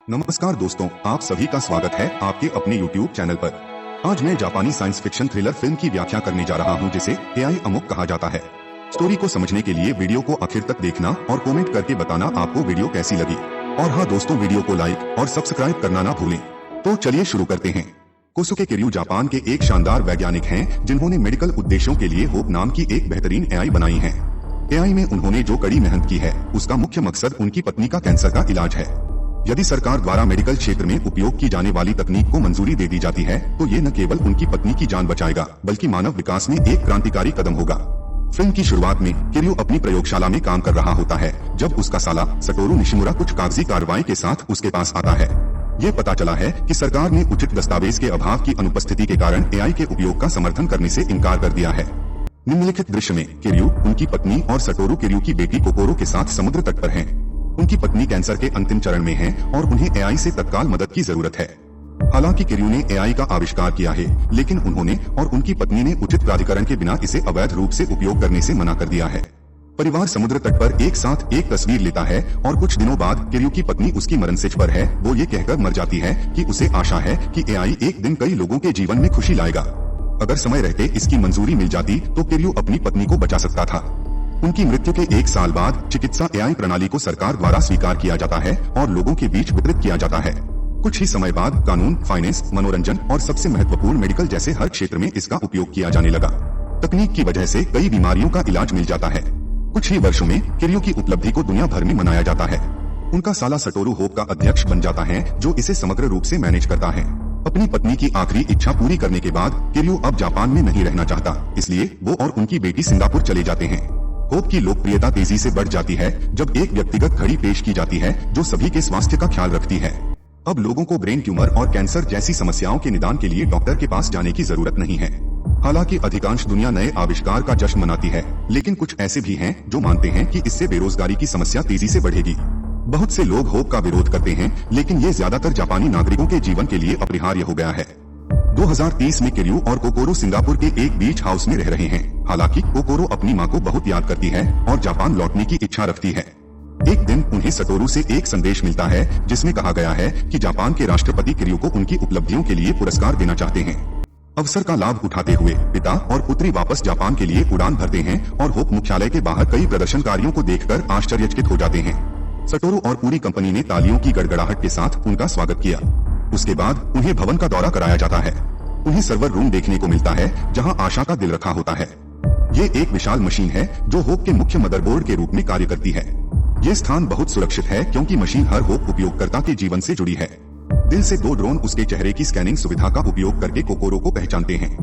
नमस्कार दोस्तों, आप सभी का स्वागत है आपके अपने YouTube चैनल पर। आज मैं जापानी साइंस फिक्शन थ्रिलर फिल्म की व्याख्या करने जा रहा हूं जिसे एआई अमुक कहा जाता है। स्टोरी को समझने के लिए वीडियो को आखिर तक देखना और कमेंट करके बताना आपको वीडियो कैसी लगी। और हाँ दोस्तों, वीडियो को लाइक और सब्सक्राइब करना ना भूलें। तो चलिए शुरू करते हैं। कोसुके किर्यू जापान के एक शानदार वैज्ञानिक हैं जिन्होंने मेडिकल उद्देश्यों के लिए होप नाम की एक बेहतरीन एआई बनाई है। एआई में उन्होंने जो कड़ी मेहनत की है उसका मुख्य मकसद उनकी पत्नी का कैंसर का इलाज है। यदि सरकार द्वारा मेडिकल क्षेत्र में उपयोग की जाने वाली तकनीक को मंजूरी दे दी जाती है तो ये न केवल उनकी पत्नी की जान बचाएगा बल्कि मानव विकास में एक क्रांतिकारी कदम होगा। फिल्म की शुरुआत में किर्यू अपनी प्रयोगशाला में काम कर रहा होता है जब उसका साला सटोरू निशिमुरा कुछ कागजी कार्रवाई के साथ उसके पास आता है। ये पता चला है कि सरकार ने उचित दस्तावेज के अभाव की अनुपस्थिति के कारण एआई के उपयोग का समर्थन करने से इनकार कर दिया है। निम्नलिखित दृश्य में किर्यू, उनकी पत्नी और सटोरू किर्यू की बेटी कोकोरो के साथ समुद्र तट पर हैं। उनकी पत्नी कैंसर के अंतिम चरण में है और उन्हें एआई से तत्काल मदद की जरूरत है। हालांकि किर्यू ने एआई का आविष्कार किया है लेकिन उन्होंने और उनकी पत्नी ने उचित प्राधिकरण के बिना इसे अवैध रूप से उपयोग करने से मना कर दिया है। परिवार समुद्र तट पर एक साथ एक तस्वीर लेता है और कुछ दिनों बाद किर्यू की पत्नी उसकी मरणसिज पर है। वो ये कहकर मर जाती है कि उसे आशा है कि एआई एक दिन कई लोगों के जीवन में खुशी लाएगा। अगर समय रहते इसकी मंजूरी मिल जाती तो किर्यू अपनी पत्नी को बचा सकता था। उनकी मृत्यु के एक साल बाद चिकित्सा एआई प्रणाली को सरकार द्वारा स्वीकार किया जाता है और लोगों के बीच वितरित किया जाता है। कुछ ही समय बाद कानून, फाइनेंस, मनोरंजन और सबसे महत्वपूर्ण मेडिकल जैसे हर क्षेत्र में इसका उपयोग किया जाने लगा। तकनीक की वजह से कई बीमारियों का इलाज मिल जाता है। कुछ ही वर्षों में किर्यू की उपलब्धि को दुनिया भर में मनाया जाता है। उनका साला सटोरू होप का अध्यक्ष बन जाता है जो इसे समग्र रूप से मैनेज करता है। अपनी पत्नी की आखिरी इच्छा पूरी करने के बाद किर्यू अब जापान में नहीं रहना चाहता, इसलिए वो और उनकी बेटी सिंगापुर चले जाते हैं। होप की लोकप्रियता तेजी से बढ़ जाती है जब एक व्यक्तिगत घड़ी पेश की जाती है जो सभी के स्वास्थ्य का ख्याल रखती है। अब लोगों को ब्रेन ट्यूमर और कैंसर जैसी समस्याओं के निदान के लिए डॉक्टर के पास जाने की जरूरत नहीं है। हालांकि अधिकांश दुनिया नए आविष्कार का जश्न मनाती है, लेकिन कुछ ऐसे भी हैं जो मानते हैं कि इससे बेरोजगारी की समस्या तेजी से बढ़ेगी। बहुत से लोग होप का विरोध करते हैं, लेकिन ये ज्यादातर जापानी नागरिकों के जीवन के लिए अपरिहार्य हो गया है। 2030 में किर्यू और कोकोरो सिंगापुर के एक बीच हाउस में रह रहे हैं। हालांकि कोकोरो अपनी मां को बहुत याद करती है और जापान लौटने की इच्छा रखती है। एक दिन उन्हें सटोरू से एक संदेश मिलता है जिसमें कहा गया है कि जापान के राष्ट्रपति किर्यू को उनकी उपलब्धियों के लिए पुरस्कार देना चाहते हैं। अवसर का लाभ उठाते हुए पिता और पुत्री वापस जापान के लिए उड़ान भरते हैं और होप मुख्यालय के बाहर कई प्रदर्शनकारियों को देखकर आश्चर्यचकित हो जाते हैं। सटोरू और पूरी कंपनी ने तालियों की गड़गड़ाहट के साथ उनका स्वागत किया। उसके बाद उन्हें भवन का दौरा कराया जाता है। उन्हें सर्वर रूम देखने को मिलता है जहां आशा का दिल रखा होता है। ये एक विशाल मशीन है जो होप के मुख्य मदरबोर्ड के रूप में कार्य करती है। ये स्थान बहुत सुरक्षित है क्योंकि मशीन हर होप उपयोगकर्ता के जीवन से जुड़ी है। दिल से 2 ड्रोन उसके चेहरे की स्कैनिंग सुविधा का उपयोग करके कोकोरो को पहचानते हैं।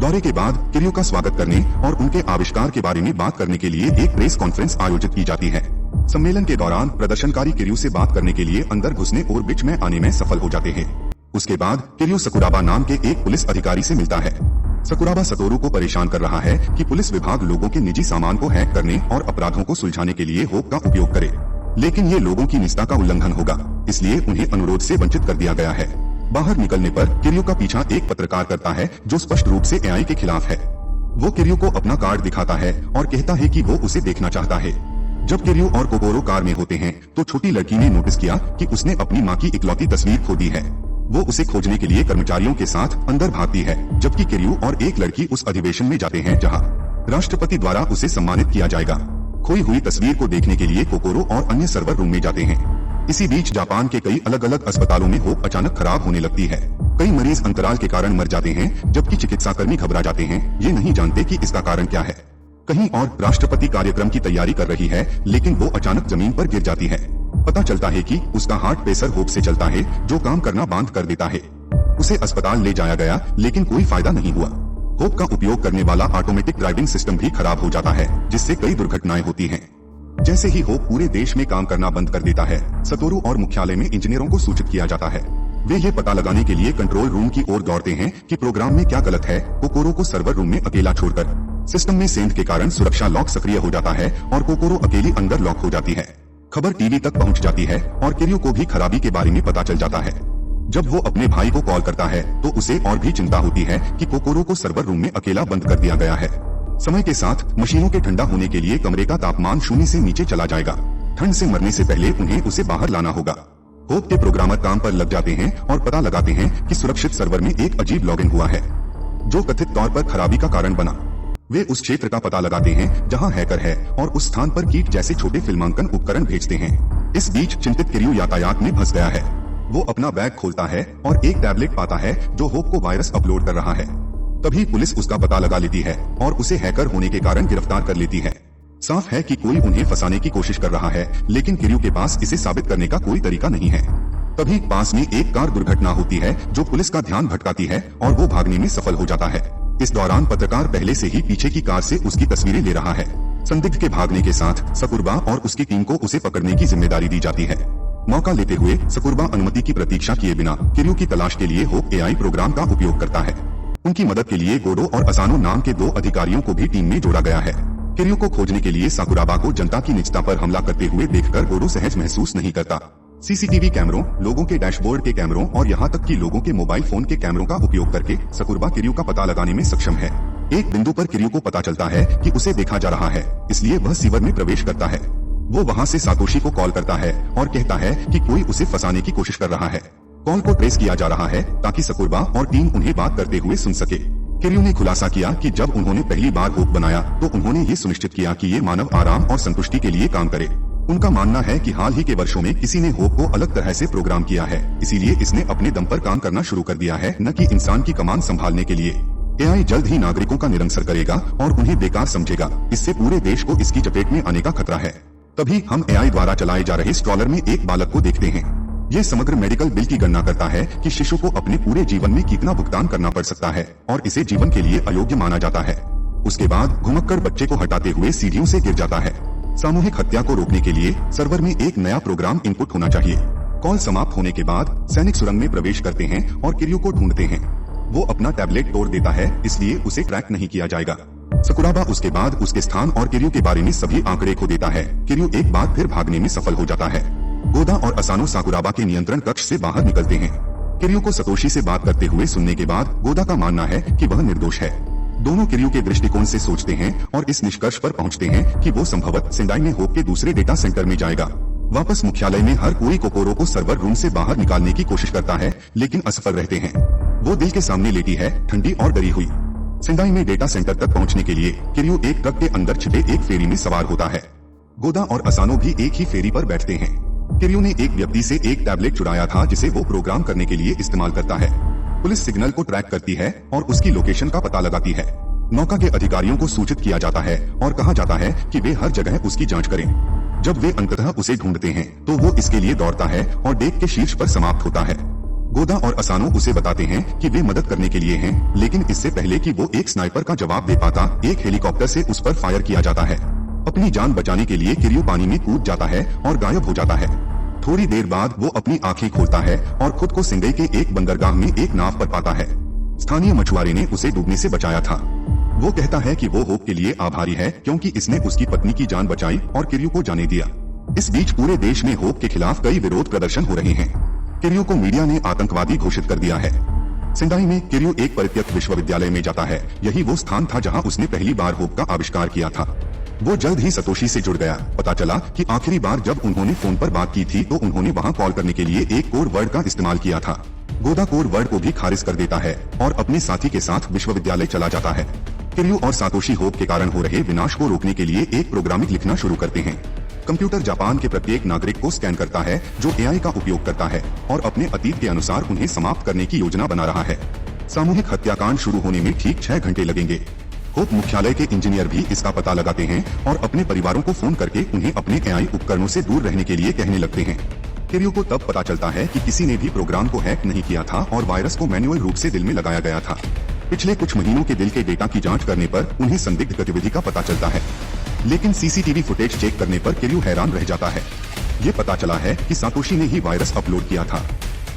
दौरे के बाद किर्यू का स्वागत करने और उनके आविष्कार के बारे में बात करने के लिए एक प्रेस कॉन्फ्रेंस आयोजित की जाती है। सम्मेलन के दौरान प्रदर्शनकारी किर्यू से बात करने के लिए अंदर घुसने और बीच में आने में सफल हो जाते हैं। उसके बाद किर्यू सकुराबा नाम के एक पुलिस अधिकारी से मिलता है। सकुराबा सटोरू को परेशान कर रहा है कि पुलिस विभाग लोगों के निजी सामान को हैक करने और अपराधों को सुलझाने के लिए होप का उपयोग करे, लेकिन ये लोगों की निजता का उल्लंघन होगा, इसलिए उन्हें अनुरोध से वंचित कर दिया गया है। बाहर निकलने पर किर्यू का पीछा एक पत्रकार करता है जो स्पष्ट रूप से एआई के खिलाफ है। वो किर्यू को अपना कार्ड दिखाता है और कहता है कि वो उसे देखना चाहता है। जब किर्यू और कोकोरो कार में होते हैं तो छोटी लड़की ने नोटिस किया कि उसने अपनी मां की इकलौती तस्वीर खो दी है। वो उसे खोजने के लिए कर्मचारियों के साथ अंदर भागती है, जबकि किर्यू और एक लड़की उस अधिवेशन में जाते हैं जहां राष्ट्रपति द्वारा उसे सम्मानित किया जाएगा। खोई हुई तस्वीर को देखने के लिए कोकोरो और अन्य सर्वर रूम में जाते हैं। इसी बीच जापान के कई अलग अलग अस्पतालों में होप अचानक खराब होने लगती है। कई मरीज अंतराल के कारण मर जाते हैं, जबकि चिकित्साकर्मी घबरा जाते हैं, ये नहीं जानते कि इसका कारण क्या है। कहीं और राष्ट्रपति कार्यक्रम की तैयारी कर रही है, लेकिन वो अचानक जमीन पर गिर जाती है। पता चलता है कि उसका हार्ट प्रेशर होप से चलता है जो काम करना बंद कर देता है। उसे अस्पताल ले जाया गया, लेकिन कोई फायदा नहीं हुआ। होप का उपयोग करने वाला ऑटोमेटिक ड्राइविंग सिस्टम भी खराब हो जाता है, जिससे कई दुर्घटनाएं होती हैं। जैसे ही होप पूरे देश में काम करना बंद कर देता है, सटोरू और मुख्यालय में इंजीनियरों को सूचित किया जाता है। वे ये पता लगाने के लिए कंट्रोल रूम की ओर दौड़ते हैं कि प्रोग्राम में क्या गलत है। कोकोरो को सर्वर रूम में अकेला छोड़कर सिस्टम में सेंध के कारण सुरक्षा लॉक सक्रिय हो जाता है और कोकोरो अकेली अंदर लॉक हो जाती है। खबर टीवी तक पहुंच जाती है और किर्यू को भी खराबी के बारे में पता चल जाता है। जब वो अपने भाई को कॉल करता है तो उसे और भी चिंता होती है कि कोकोरो को सर्वर रूम में अकेला बंद कर दिया गया है। समय के साथ मशीनों के ठंडा होने के लिए कमरे का तापमान 0 से नीचे चला जाएगा। ठंड से मरने से पहले उन्हें उसे बाहर लाना होगा। होप के प्रोग्रामर काम पर लग जाते हैं और पता लगाते हैं कि सुरक्षित सर्वर में एक अजीब लॉगिन हुआ है, जो कथित तौर पर खराबी का कारण बना। वे उस क्षेत्र का पता लगाते हैं जहां हैकर है और उस स्थान पर कीट जैसे छोटे फिल्मांकन उपकरण भेजते हैं। इस बीच चिंतित किरयू यातायात में फंस गया है। वो अपना बैग खोलता है और एक टैबलेट पाता है जो होप को वायरस अपलोड कर रहा है। तभी पुलिस उसका पता लगा लेती है और उसे हैकर होने के कारण गिरफ्तार कर लेती है। साफ है कि कोई उन्हें फंसाने की कोशिश कर रहा है, लेकिन किरयू के पास इसे साबित करने का कोई तरीका नहीं है। तभी पास में एक कार दुर्घटना होती है जो पुलिस का ध्यान भटकाती है और वो भागने में सफल हो जाता है। इस दौरान पत्रकार पहले से ही पीछे की कार से उसकी तस्वीरें ले रहा है। संदिग्ध के भागने के साथ सकुरबा और उसकी टीम को उसे पकड़ने की जिम्मेदारी दी जाती है। मौका लेते हुए सकुरबा अनुमति की प्रतीक्षा किए बिना किरयू की तलाश के लिए होप एआई प्रोग्राम का उपयोग करता है। उनकी मदद के लिए गोडो और असानो नाम के 2 अधिकारियों को भी टीम में जोड़ा गया है। किरयू को खोजने के लिए साकुराबा को जनता की निजता पर हमला करते हुए देखकर गोडो सहज महसूस नहीं करता। सीसीटीवी कैमरों, लोगों के डैशबोर्ड के कैमरों और यहाँ तक कि लोगों के मोबाइल फोन के कैमरों का उपयोग करके सकुरबा किरयू का पता लगाने में सक्षम है। एक बिंदु पर किरयू को पता चलता है कि उसे देखा जा रहा है, इसलिए वह सीवर में प्रवेश करता है। वो वहाँ से सातोशी को कॉल करता है और कहता है कि कोई उसे फंसाने की कोशिश कर रहा है। कॉल को ट्रेस किया जा रहा है ताकि सकुरबा और टीम उन्हें बात करते हुए सुन सके। किरयू ने खुलासा किया कि जब उन्होंने पहली बार होप बनाया तो उन्होंने ये सुनिश्चित किया कि ये मानव आराम और संतुष्टि के लिए काम करे। उनका मानना है कि हाल ही के वर्षों में किसी ने होप को अलग तरह से प्रोग्राम किया है, इसीलिए इसने अपने दम पर काम करना शुरू कर दिया है, न कि इंसान की कमान संभालने के लिए। एआई जल्द ही नागरिकों का निरंतर करेगा और उन्हें बेकार समझेगा। इससे पूरे देश को इसकी चपेट में आने का खतरा है। तभी हम एआई द्वारा चलाए जा रहे स्ट्रॉलर में एक बालक को देखते हैं। ये समग्र मेडिकल बिल की गणना करता है कि शिशु को अपने पूरे जीवन में कितना भुगतान करना पड़ सकता है और इसे जीवन के लिए अयोग्य माना जाता है। उसके बाद घुमक्कर बच्चे को हटाते हुए सीढ़ियों से गिर जाता है। सामूहिक हत्या को रोकने के लिए सर्वर में एक नया प्रोग्राम इनपुट होना चाहिए। कॉल समाप्त होने के बाद सैनिक सुरंग में प्रवेश करते हैं और किरयू को ढूंढते हैं। वो अपना टैबलेट तोड़ देता है, इसलिए उसे ट्रैक नहीं किया जाएगा। सकुराबा उसके बाद उसके स्थान और किरयू के बारे में सभी आंकड़े खो देता है। किरयू एक बार फिर भागने में सफल हो जाता है। गोदा और असानो साकुराबा के नियंत्रण कक्ष से बाहर निकलते हैं। किरयू को सतोशी से बात करते हुए सुनने के बाद गोदा का मानना है कि वह निर्दोष है। दोनों किरयू के दृष्टिकोण से सोचते हैं और इस निष्कर्ष पर पहुंचते हैं कि वो संभवतः सेंडाई में होप के दूसरे डेटा सेंटर में जाएगा। वापस मुख्यालय में हर कोई कोकोरो को सर्वर रूम से बाहर निकालने की कोशिश करता है, लेकिन असफल रहते हैं। वो दिल के सामने लेटी है, ठंडी और डरी हुई। सेंडाई में डेटा सेंटर तक पहुंचने के लिए किरयू एक ट्रक के अंदर छिपे एक फेरी में सवार होता है। गोदा और असानो भी एक ही फेरी पर बैठते हैं। किरयू ने एक व्यक्ति से एक टैबलेट चुराया था जिसे वो प्रोग्राम करने के लिए इस्तेमाल करता है। पुलिस सिग्नल को ट्रैक करती है और उसकी लोकेशन का पता लगाती है। नौका के अधिकारियों को सूचित किया जाता है और कहा जाता है कि वे हर जगह उसकी जांच करें। जब वे अंततः उसे ढूंढते हैं तो वो इसके लिए दौड़ता है और डेक के शीर्ष पर समाप्त होता है। गोदा और असानो उसे बताते हैं कि वे मदद करने के लिए हैं, लेकिन इससे पहले कि वो एक स्नाइपर का जवाब दे पाता, एक हेलीकॉप्टर से उस पर फायर किया जाता है। अपनी जान बचाने के लिए किरयू पानी में कूद जाता है और गायब हो जाता है। थोड़ी देर बाद वो अपनी आंखें खोलता है और खुद को सिंगई के एक बंदरगाह में एक नाव पर पाता है। स्थानीय मछुआरे ने उसे डूबने से बचाया था। वो कहता है कि वो होप के लिए आभारी है क्योंकि इसने उसकी पत्नी की जान बचाई और किरयू को जाने दिया। इस बीच पूरे देश में होप के खिलाफ कई विरोध प्रदर्शन हो रहे हैं। किरयू को मीडिया ने आतंकवादी घोषित कर दिया है। सेंडाई में किरयू एक परित्यक्त विश्वविद्यालय में जाता है। यही वो स्थान था जहां उसने पहली बार होप का आविष्कार किया था। वो जल्द ही सतोशी से जुड़ गया। पता चला कि आखिरी बार जब उन्होंने फोन पर बात की थी तो उन्होंने वहां कॉल करने के लिए एक कोड वर्ड का इस्तेमाल किया था। गोदा कोड वर्ड को भी खारिज कर देता है और अपने साथी के साथ विश्वविद्यालय चला जाता है। किरयू और सातोशी होप के कारण हो रहे विनाश को रोकने के लिए एक प्रोग्रामिंग लिखना शुरू करते हैं। कंप्यूटर जापान के प्रत्येक नागरिक को स्कैन करता है जो एआई का उपयोग करता है और अपने अतीत के अनुसार उन्हें समाप्त करने की योजना बना रहा है। सामूहिक हत्याकांड शुरू होने में ठीक 6 घंटे लगेंगे। होप मुख्यालय के इंजीनियर भी इसका पता लगाते हैं और अपने परिवारों को फोन करके उन्हें अपने एआई उपकरणों से दूर रहने के लिए कहने लगते हैं। किरयू को तब पता चलता है कि किसी ने भी प्रोग्राम को हैक नहीं किया था और वायरस को मैन्युअल रूप से दिल में लगाया गया था। पिछले कुछ महीनों के दिल के डेटा की जांच करने पर उन्हें संदिग्ध गतिविधि का पता चलता है, लेकिन सीसीटीवी फुटेज चेक करने पर किरयू हैरान रह जाता है। ये पता चला है कि सातोशी ने ही वायरस अपलोड किया था।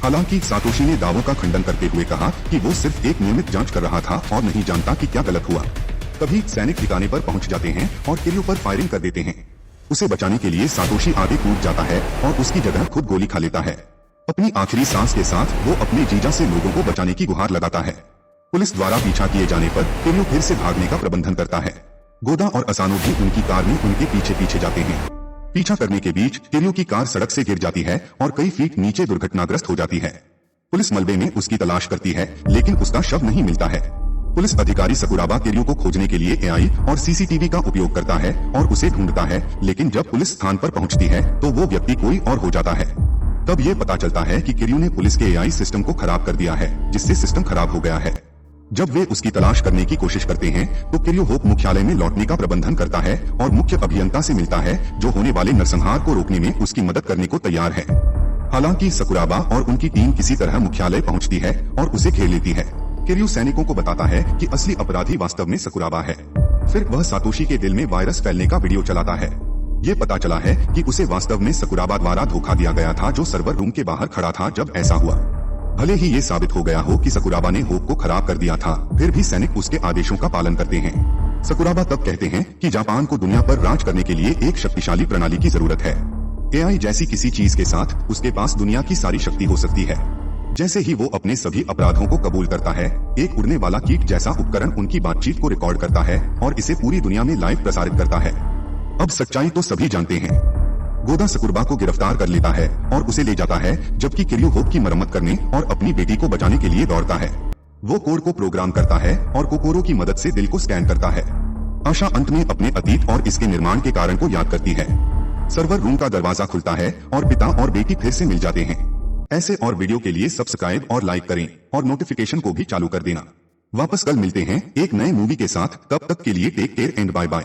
हालांकि सातोशी ने दावों का खंडन करते हुए कहा कि वो सिर्फ एक नियमित जांच कर रहा था और नहीं जानता कि क्या गलत हुआ। तभी सैनिक ठिकाने पर पहुंच जाते हैं और किरयू पर फायरिंग कर देते हैं। उसे बचाने के लिए सातोशी आगे कूद जाता है और उसकी जगह खुद गोली खा लेता है। अपनी आखिरी सांस के साथ वो अपने जीजा से लोगों को बचाने की गुहार लगाता है। पुलिस द्वारा पीछा किए जाने पर किरयू फिर से भागने का प्रबंधन करता है। गोदा और असानो भी उनकी कार में उनके पीछे पीछे जाते हैं। पीछा करने के बीच किरयू की कार सड़क से गिर जाती है और कई फीट नीचे दुर्घटनाग्रस्त हो जाती है। पुलिस मलबे में उसकी तलाश करती है, लेकिन उसका शव नहीं मिलता है। पुलिस अधिकारी सकुराबा किरयू को खोजने के लिए एआई और सीसीटीवी का उपयोग करता है और उसे ढूंढता है, लेकिन जब पुलिस स्थान पर पहुंचती है तो वो व्यक्ति कोई और हो जाता है। तब ये पता चलता है कि किरयू ने पुलिस के एआई सिस्टम को खराब कर दिया है, जिससे सिस्टम खराब हो गया है। जब वे उसकी तलाश करने की कोशिश करते हैं तो किरयू होप मुख्यालय में लौटने का प्रबंधन करता है और मुख्य अभियंता से मिलता है, जो होने वाले नरसंहार को रोकने में उसकी मदद करने को तैयार है। हालांकि सकुराबा और उनकी टीम किसी तरह मुख्यालय पहुंचती है और उसे घेर लेती है। किरयू सैनिकों को बताता है कि असली अपराधी वास्तव में सकुराबा है। फिर वह सातोशी के दिल में वायरस फैलने का वीडियो चलाता है। ये पता चला है कि उसे वास्तव में सकुराबा द्वारा धोखा दिया गया था, जो सर्वर रूम के बाहर खड़ा था जब ऐसा हुआ। भले ही ये साबित हो गया हो कि सकुराबा ने होप को खराब कर दिया था, फिर भी सैनिक उसके आदेशों का पालन करते हैं। सकुराबा तब कहते हैं कि जापान को दुनिया पर राज करने के लिए एक शक्तिशाली प्रणाली की जरूरत है। एआई जैसी किसी चीज के साथ उसके पास दुनिया की सारी शक्ति हो सकती है। जैसे ही वो अपने सभी अपराधों को कबूल करता है, एक उड़ने वाला कीट जैसा उपकरण उनकी बातचीत को रिकॉर्ड करता है और इसे पूरी दुनिया में लाइव प्रसारित करता है। अब सच्चाई तो सभी जानते हैं। गोदा सकुराबा को गिरफ्तार कर लेता है और उसे ले जाता है, जबकि किरयू होप की मरम्मत करने और अपनी बेटी को बचाने के लिए दौड़ता है। वो कोड को प्रोग्राम करता है और कोकोरो की मदद से दिल को स्कैन करता है। आशा अंत में अपने अतीत और इसके निर्माण के कारण को याद करती है। सर्वर रूम का दरवाजा खुलता है और पिता और बेटी फिर से मिल जाते हैं। ऐसे और वीडियो के लिए सब्सक्राइब और लाइक करें और नोटिफिकेशन को भी चालू कर देना। वापस कल मिलते हैं एक नए मूवी के साथ। तब तक के लिए take care and bye bye.